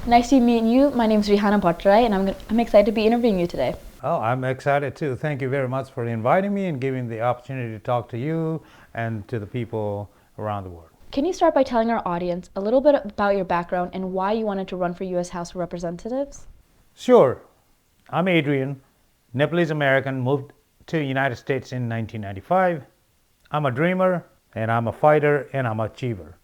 Nice to meet you. My name is Rihanna Bhattarai, and I'm excited to be interviewing you today. Oh, I'm excited too. Thank you very much for inviting me and giving the opportunity to talk to you and to the people around the world. Can you start by telling our audience a little bit about your background and why you wanted to run for U.S. House of Representatives? Sure. I'm Adrian, Nepalese American, moved to the United States in 1995. I'm a dreamer, and I'm a fighter, and I'm an achiever.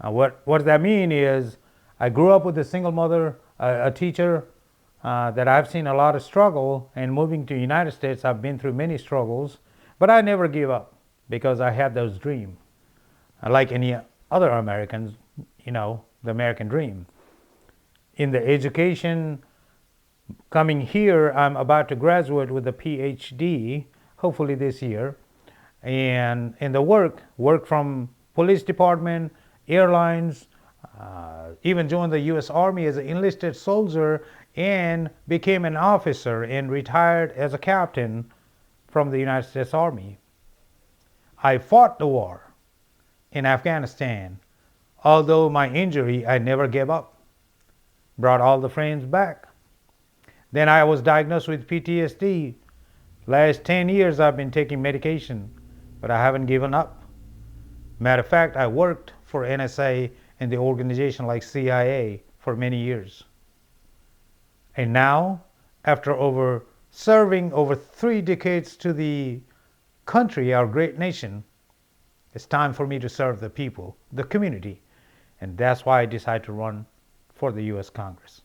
What does that mean is I grew up with a single mother, a teacher, that I've seen a lot of struggle, and moving to the United States, I've been through many struggles, but I never give up because I had those dreams. Like any other Americans, the American dream. In the education, coming here, I'm about to graduate with a PhD, hopefully this year, and in the work from police department, airlines, even joined the U.S. Army as an enlisted soldier and became an officer and retired as a captain from the United States Army. I fought the war in Afghanistan. Although my injury, I never gave up. Brought all the friends back. Then I was diagnosed with PTSD. Last 10 years I've been taking medication, but I haven't given up. Matter of fact, I worked for NSA and the organization like CIA for many years. And now, after serving over 3 decades to the country, our great nation, it's time for me to serve the people, the community. And that's why I decided to run for the U.S. Congress.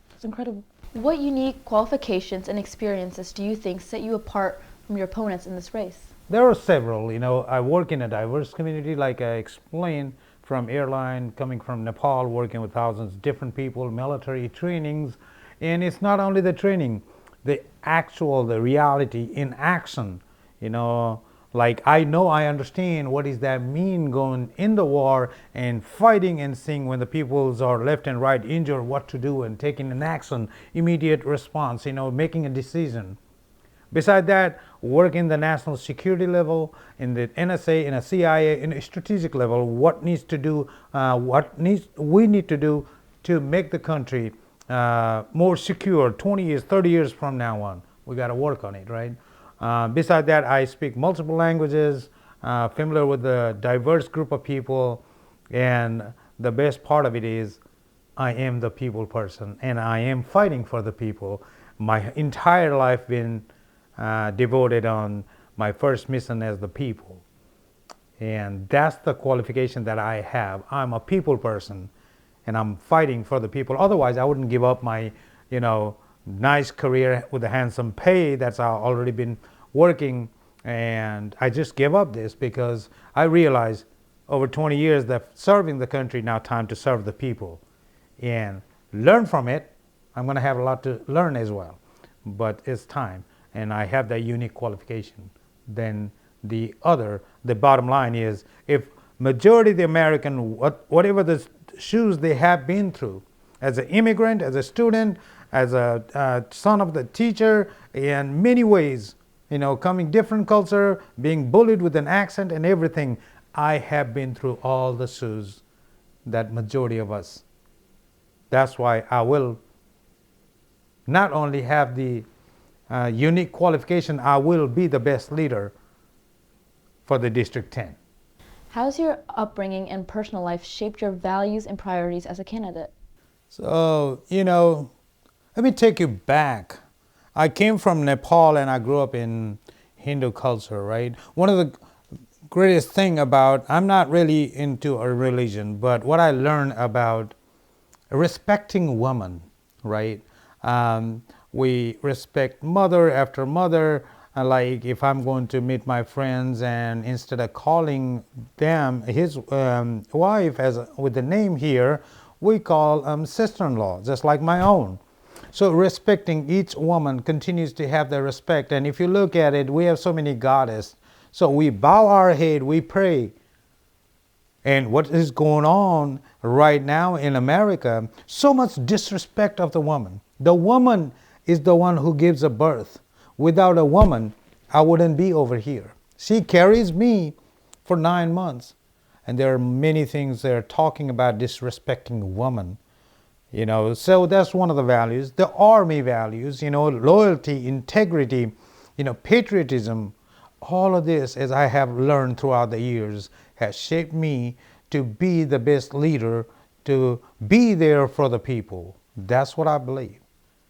That's incredible. What unique qualifications and experiences do you think set you apart from your opponents in this race? There are several. I work in a diverse community, like I explained, from airline, coming from Nepal, working with thousands of different people, military trainings. And it's not only the training, the reality in action. Like I understand what does that mean going in the war and fighting and seeing when the peoples are left and right injured, what to do and taking an action, immediate response, making a decision. Beside that, work in the national security level, in the NSA, in a CIA, in a strategic level, what we need to do to make the country more secure 20 years, 30 years from now on. We got to work on it, right? Beside that, I speak multiple languages, familiar with a diverse group of people, and the best part of it is I am the people person, and I am fighting for the people. My entire life been devoted on my first mission as the people. And that's the qualification that I have. I'm a people person, and I'm fighting for the people. Otherwise, I wouldn't give up my, nice career with a handsome pay that's already been working, and I just gave up this because I realized over 20 years that serving the country, now time to serve the people and learn from it. I'm going to have a lot to learn as well, but it's time, and I have that unique qualification. Then the bottom line is, if majority of the American, whatever the shoes they have been through, as an immigrant, as a student, as a son of the teacher, in many ways, coming different culture, being bullied with an accent and everything, I have been through all the shoes that majority of us. That's why I will not only have the unique qualification, I will be the best leader for the District 10. How's your upbringing and personal life shaped your values and priorities as a candidate? So, let me take you back. I came from Nepal and I grew up in Hindu culture, right? One of the greatest thing about, I'm not really into a religion, but what I learned about respecting women, right? We respect mother after mother. Like if I'm going to meet my friends, and instead of calling them his wife with the name here, we call sister-in-law, just like my own. So respecting each woman continues to have the respect. And if you look at it, we have so many goddesses. So we bow our head, we pray. And what is going on right now in America, so much disrespect of the woman. The woman is the one who gives a birth. Without a woman, I wouldn't be over here. She carries me for 9 months. And there are many things they're talking about disrespecting women. So that's one of the values. The Army values, loyalty, integrity, patriotism. All of this, as I have learned throughout the years, has shaped me to be the best leader, to be there for the people. That's what I believe.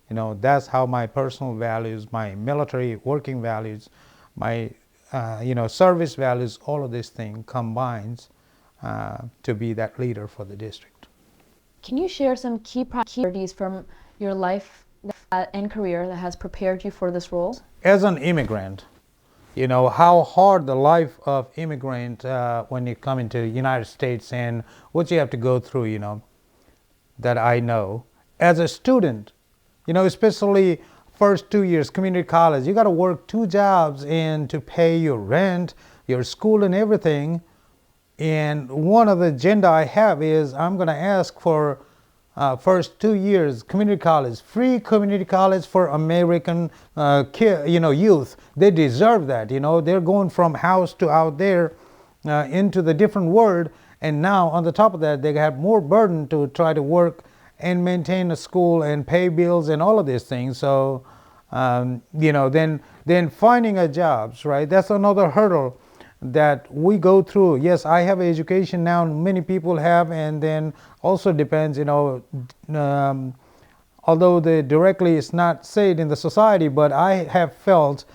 That's how my personal values, my military working values, my service values, all of this thing combines to be that leader for the district. Can you share some key priorities from your life and career that has prepared you for this role? As an immigrant, how hard the life of immigrant when you come into the United States and what you have to go through, that I know. As a student, especially first 2 years community college, you got to work 2 jobs and to pay your rent, your school and everything. And one of the agenda I have is I'm going to ask for first 2 years community college, free community college for American youth. They deserve that. They're going from house to out there into the different world, and now on the top of that they have more burden to try to work and maintain a school and pay bills and all of these things. So then finding a jobs, right? That's another hurdle that we go through. Yes, I have education now, many people have, and then also depends, although directly it's not said in the society, but I have felt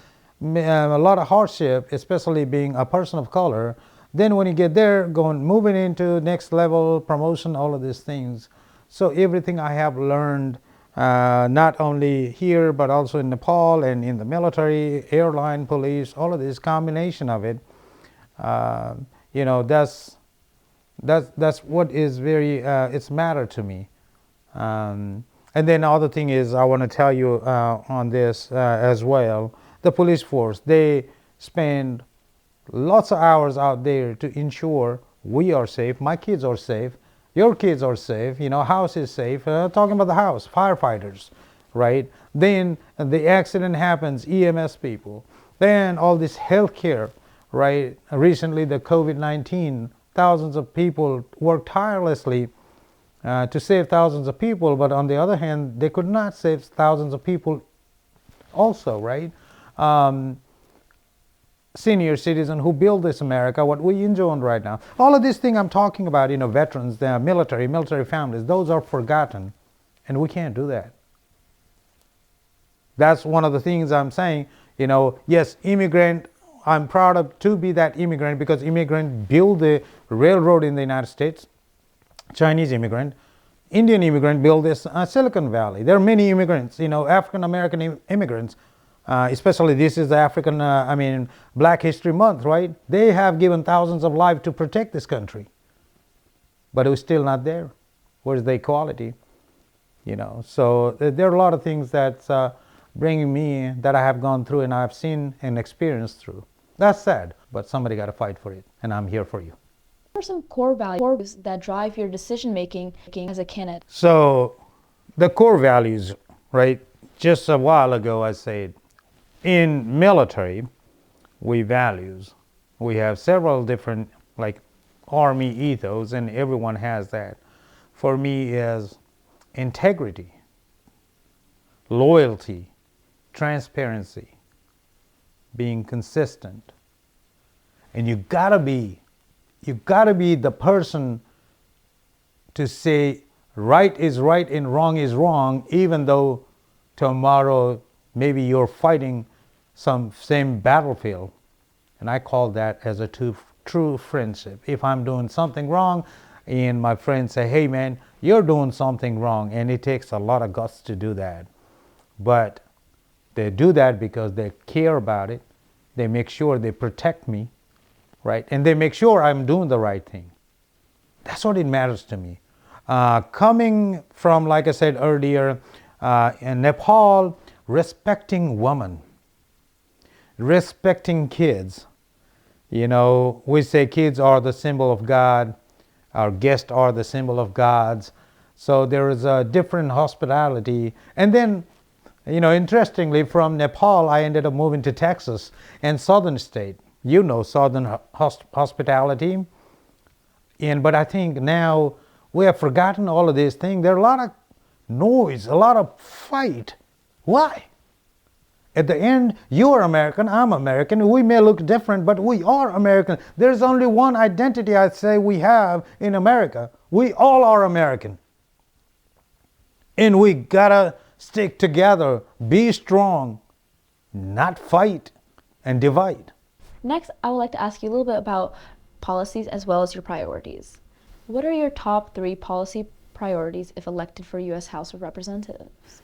a lot of hardship, especially being a person of color. Then when you get there, moving into next level, promotion, all of these things. So everything I have learned, not only here, but also in Nepal and in the military, airline, police, all of this combination of it, that's what is very, it's matter to me. And then the other thing is I want to tell you on this as well. The police force, they spend lots of hours out there to ensure we are safe, my kids are safe, your kids are safe, house is safe. Talking about the house, firefighters, right? Then the accident happens, EMS people. Then all this healthcare, right? Recently the COVID-19, thousands of people worked tirelessly to save thousands of people, but on the other hand, they could not save thousands of people also, right? Senior citizen who build this America, what we enjoy right now. All of these things I'm talking about, veterans, the military families, those are forgotten, and we can't do that. That's one of the things I'm saying, yes, immigrant, I'm proud of to be that immigrant because immigrant build the railroad in the United States, Chinese immigrant, Indian immigrant build this Silicon Valley. There are many immigrants, African American immigrants, especially this is the African, Black History Month, right? They have given thousands of lives to protect this country, but it was still not there. Where's the equality? So there are a lot of things that's bringing me that I have gone through and I've seen and experienced through. That's sad, but somebody got to fight for it, and I'm here for you. What are some core values that drive your decision making as a candidate? So the core values, right? Just a while ago I said, in military, we have several different like Army ethos, and everyone has that. For me is integrity, loyalty, transparency, being consistent. And you gotta be the person to say right is right and wrong is wrong, even though tomorrow maybe you're fighting some same battlefield. And I call that as a true friendship. If I'm doing something wrong and my friends say, hey man, you're doing something wrong, and it takes a lot of guts to do that. But they do that because they care about it. They make sure they protect me, right? And they make sure I'm doing the right thing. That's what it matters to me. Coming from, like I said earlier, in Nepal, respecting women, respecting kids. We say kids are the symbol of God. Our guests are the symbol of God's. So there is a different hospitality. And then, interestingly, from Nepal, I ended up moving to Texas and southern state. Southern hospitality. But I think now we have forgotten all of these things. There are a lot of noise, a lot of fight. Why? At the end, you are American, I'm American. We may look different, but we are American. There's only one identity I'd say we have in America. We all are American. And we gotta stick together, be strong, not fight and divide. Next, I would like to ask you a little bit about policies as well as your priorities. What are your top 3 policy priorities if elected for U.S. House of Representatives?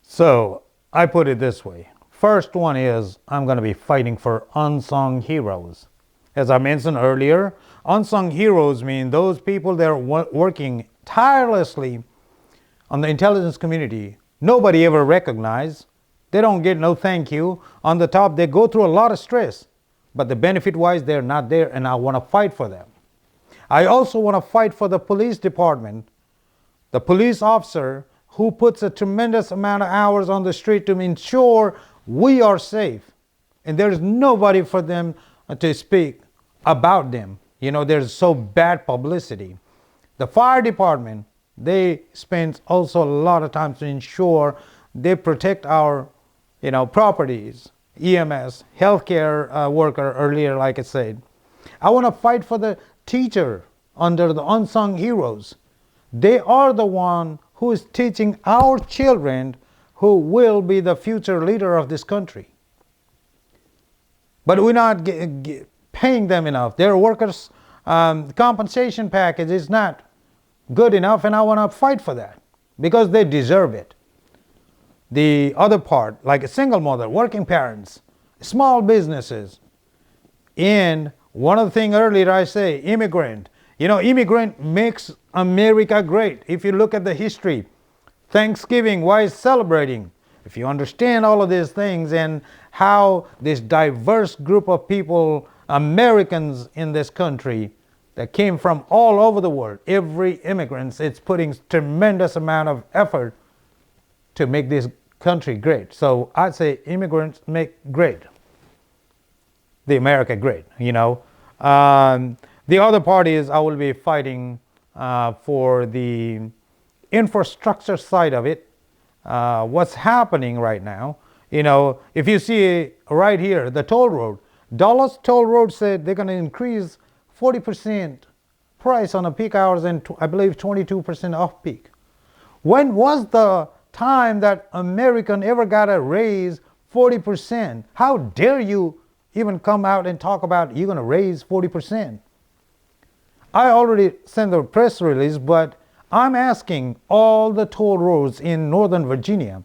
So I put it this way. First one is I'm going to be fighting for unsung heroes. As I mentioned earlier, unsung heroes mean those people that are working tirelessly on the intelligence community. Nobody ever recognized. They don't get no thank you. On the top, they go through a lot of stress. But the benefit-wise, they're not there, and I want to fight for them. I also want to fight for the police department, the police officer who puts a tremendous amount of hours on the street to ensure we are safe. And there's nobody for them to speak about them. There's so bad publicity. The fire department, they spend also a lot of time to ensure they protect our, properties. EMS, healthcare worker earlier, like I said. I want to fight for the teacher under the unsung heroes. They are the one who is teaching our children who will be the future leader of this country. But we're not paying them enough. Their workers' compensation package is not good enough, and I want to fight for that because they deserve it. The other part, like a single mother, working parents, small businesses, and one of the things earlier I say, immigrant. Immigrant makes America great. If you look at the history, Thanksgiving, why is celebrating? If you understand all of these things and how this diverse group of people, Americans in this country that came from all over the world, every immigrant, it's putting tremendous amount of effort to make this country great. So I'd say immigrants make great, the America great. The other part is I will be fighting for the infrastructure side of it. What's happening right now? If you see right here, the toll road, Dallas Toll Road said they're going to increase 40% price on the peak hours and I believe 22% off peak. When was the time that American ever got a raise 40%? How dare you even come out and talk about you're going to raise 40%? I already sent the press release, but I'm asking all the toll roads in Northern Virginia,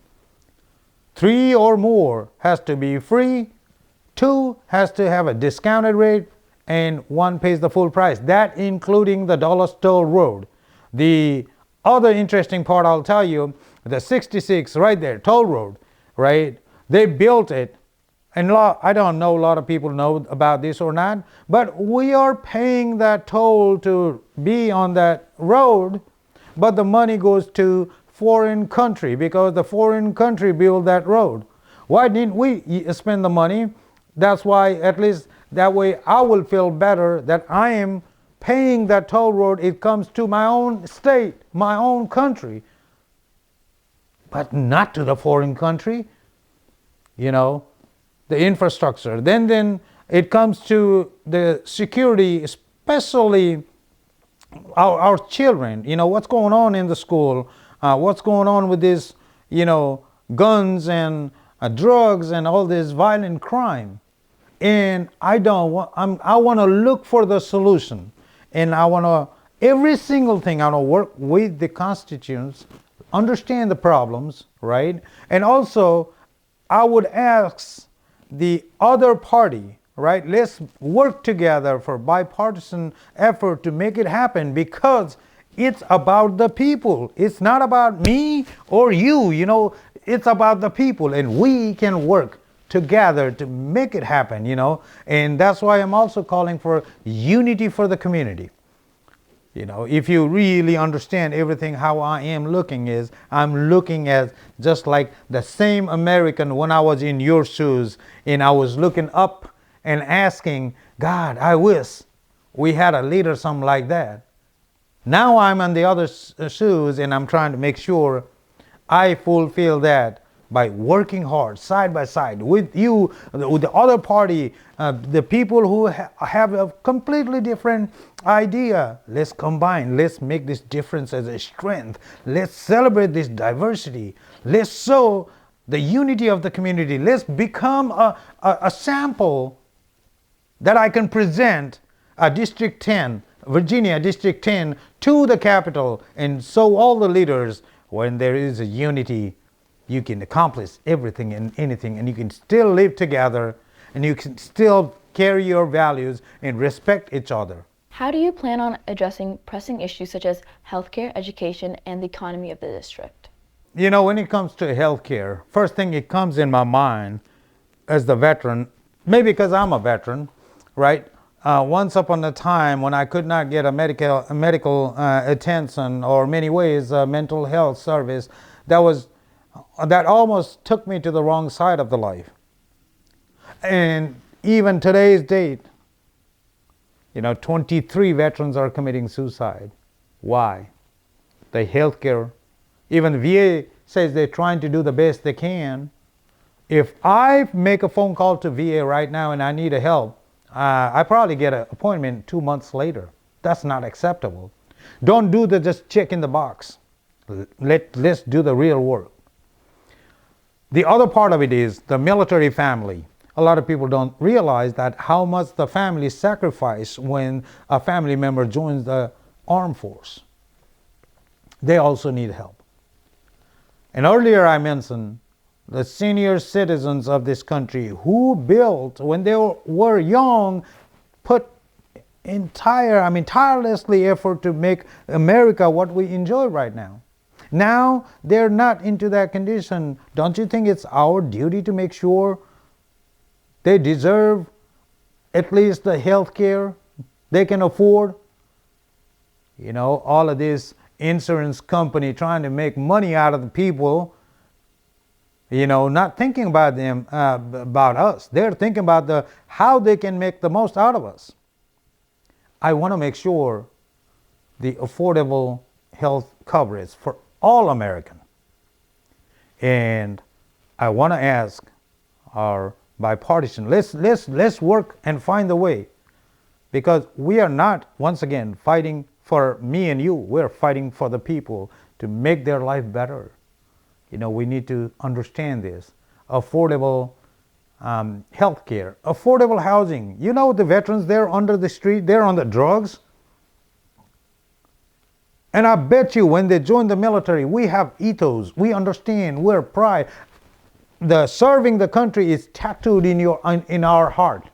3 or more has to be free, 2 has to have a discounted rate, and 1 pays the full price. That including the Dallas Toll Road. The other interesting part I'll tell you, the 66 right there, toll road, right? They built it, and I don't know a lot of people know about this or not, but we are paying that toll to be on that road, but the money goes to foreign country because the foreign country built that road. Why didn't we spend the money? That's why, at least that way I will feel better that I am paying that toll road. It comes to my own state, my own country, but not to the foreign country. The infrastructure. Then it comes to the security, especially our children. What's going on in the school, what's going on with this, guns and drugs and all this violent crime. And I want to look for the solution. And I want to, every single thing, I want to work with the constituents, understand the problems, right? And also, I would ask the other party, right? Let's work together for bipartisan effort to make it happen because it's about the people. It's not about me or you, it's about the people, and we can work together to make it happen, and that's why I'm also calling for unity for the community. If you really understand everything, how I am looking is, I'm looking at just like the same American when I was in your shoes and I was looking up and asking, God, I wish we had a leader, something like that. Now I'm on the other shoes and I'm trying to make sure I fulfill that by working hard side by side with you, with the other party, the people who have a completely different idea. Let's combine. Let's make this difference as a strength. Let's celebrate this diversity. Let's show the unity of the community. Let's become a sample that I can present District 10, Virginia District 10, to the Capitol, and so all the leaders, when there is a unity, you can accomplish everything and anything, and you can still live together, and you can still carry your values and respect each other. How do you plan on addressing pressing issues such as healthcare, education, and the economy of the district? You know, when it comes to healthcare, first thing it comes in my mind as the veteran, maybe because I'm a veteran, right? Once upon a time when I could not get a medical attention, or many ways mental health service, that almost took me to the wrong side of the life. And even today's date, 23 veterans are committing suicide. Why? The healthcare, even the VA says they're trying to do the best they can. If I make a phone call to VA right now and I need a help, I probably get an appointment 2 months later. That's not acceptable. Don't do the just check in the box. Let's do the real work. The other part of it is the military family. A lot of people don't realize that how much the family sacrifice when a family member joins the armed force. They also need help. And earlier I mentioned the senior citizens of this country who built, when they were young, put tirelessly effort to make America what we enjoy right now. Now they're not into that condition. Don't you think it's our duty to make sure they deserve at least the health care they can afford? All of this insurance company trying to make money out of the people, not thinking about them, about us. They're thinking about how they can make the most out of us. I want to make sure the affordable health coverage for all Americans. And I want to ask our bipartisan, let's work and find a way, because we are not, once again, fighting for me and you. We're fighting for the people to make their life better. We need to understand this. Affordable health care, affordable housing. The veterans, they're under the street, they're on the drugs. And I bet you when they join the military, we have ethos, we understand, we're pride. The serving the country is tattooed in our heart.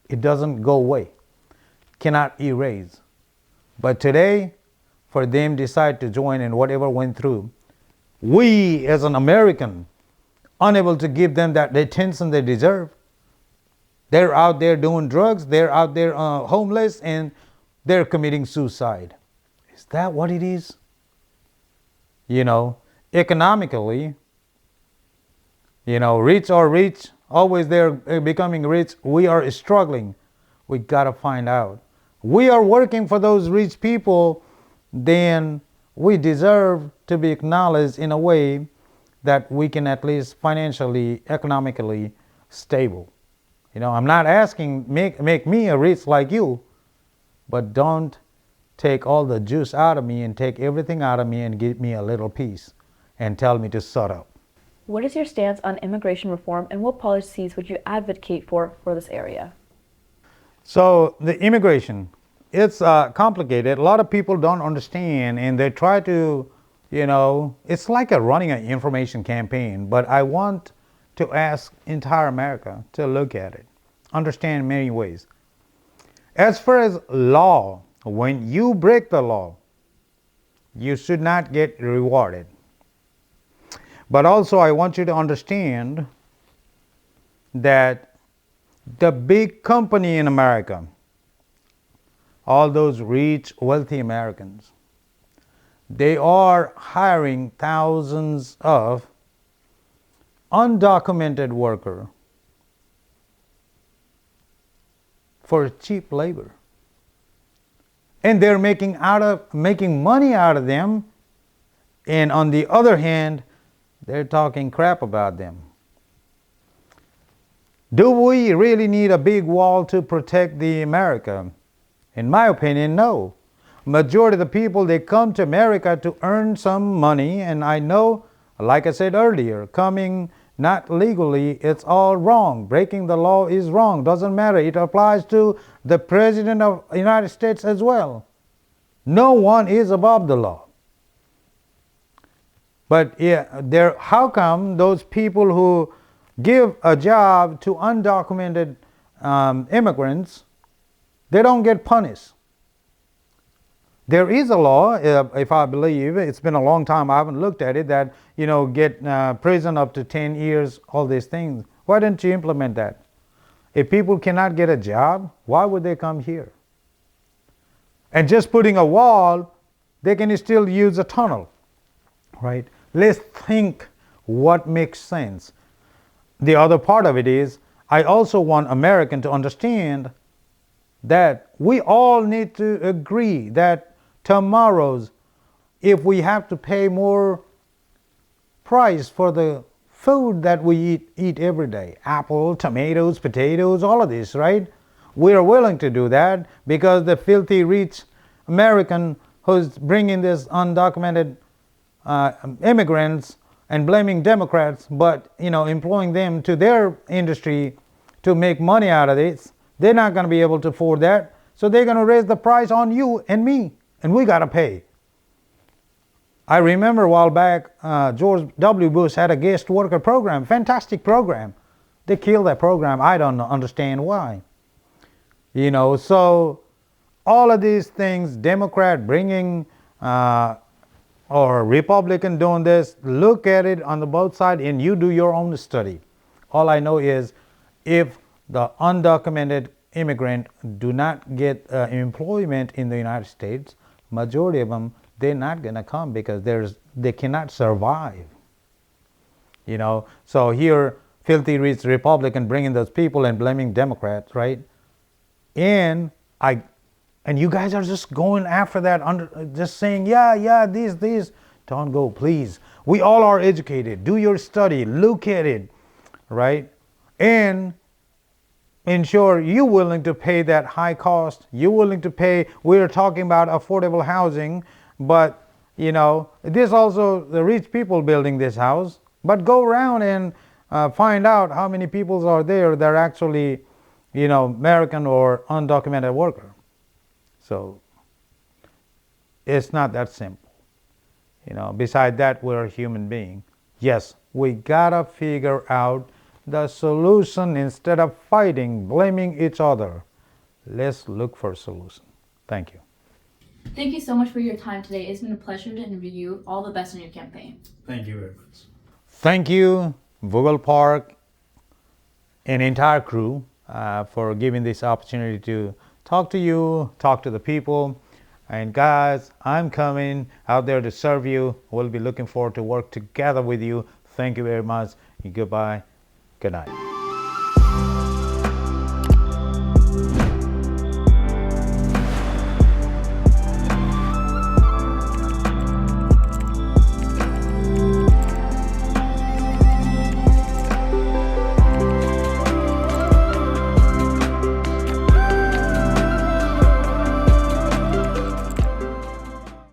It doesn't go away, cannot erase. But today, for them decide to join and whatever went through, we as an American, unable to give them that attention they deserve. They're out there doing drugs, they're out there homeless, and they're committing suicide. Is that what it is? Economically, rich are rich, always they're becoming rich. We are struggling. We got to find out. We are working for those rich people, then we deserve to be acknowledged in a way that we can at least financially, economically stable. I'm not asking make me a rich like you, but don't take all the juice out of me and take everything out of me and give me a little piece and tell me to shut up. What is your stance on immigration reform, and what policies would you advocate for this area? So the immigration, it's complicated. A lot of people don't understand, and they try to, it's like running an information campaign. But I want to ask entire America to look at it, understand in many ways. As far as law, when you break the law, you should not get rewarded. But also I want you to understand that the big company in America, all those rich, wealthy Americans, they are hiring thousands of undocumented workers for cheap labor. And they're making money out of them. And on the other hand, They're talking crap about them. Do we really need a big wall to protect the America? In my opinion, no. Majority of the people, they come to America to earn some money, and I know, like I said earlier, coming not legally, it's all wrong. Breaking the law is wrong. Doesn't matter. It applies to the President of the United States as well. No one is above the law. But yeah, how come those people who give a job to undocumented immigrants, they don't get punished? There is a law, if I believe, it's been a long time, I haven't looked at it, that, get prison up to 10 years, all these things. Why didn't you implement that? If people cannot get a job, why would they come here? And just putting a wall, they can still use a tunnel, right? Let's think what makes sense. The other part of it is, I also want Americans to understand that we all need to agree that tomorrow's, if we have to pay more price for the food that we eat every day, apple, tomatoes, potatoes, all of this, right? We are willing to do that because the filthy rich American who's bringing this undocumented immigrants and blaming Democrats, but employing them to their industry to make money out of this, they're not going to be able to afford that. So they're going to raise the price on you and me, and we got to pay. I remember a while back, George W. Bush had a guest worker program, fantastic program. They killed that program. I don't understand why. So all of these things, Democrat bringing or Republican doing this, look at it on the both sides and you do your own study. All I know is if the undocumented immigrant do not get employment in the United States, majority of them, they're not going to come because they cannot survive. So here, filthy rich Republican bringing those people and blaming Democrats, right? And you guys are just going after that, just saying, yeah, these. Don't go, please. We all are educated. Do your study. Look at it, right? And ensure you're willing to pay that high cost. You're willing to pay. We're talking about affordable housing, but there's also the rich people building this house. But go around and find out how many people are there that are actually, American or undocumented worker. So it's not that simple. Beside that, we're a human being. Yes, we gotta figure out the solution instead of fighting, blaming each other. Let's look for a solution. Thank you. Thank you so much for your time today. It's been a pleasure to interview you. All the best in your campaign. Thank you very much. Thank you, Vogel Park and entire crew for giving this opportunity to talk to you, talk to the people. And guys, I'm coming out there to serve you. We'll be looking forward to work together with you. Thank you very much. Goodbye. Good night.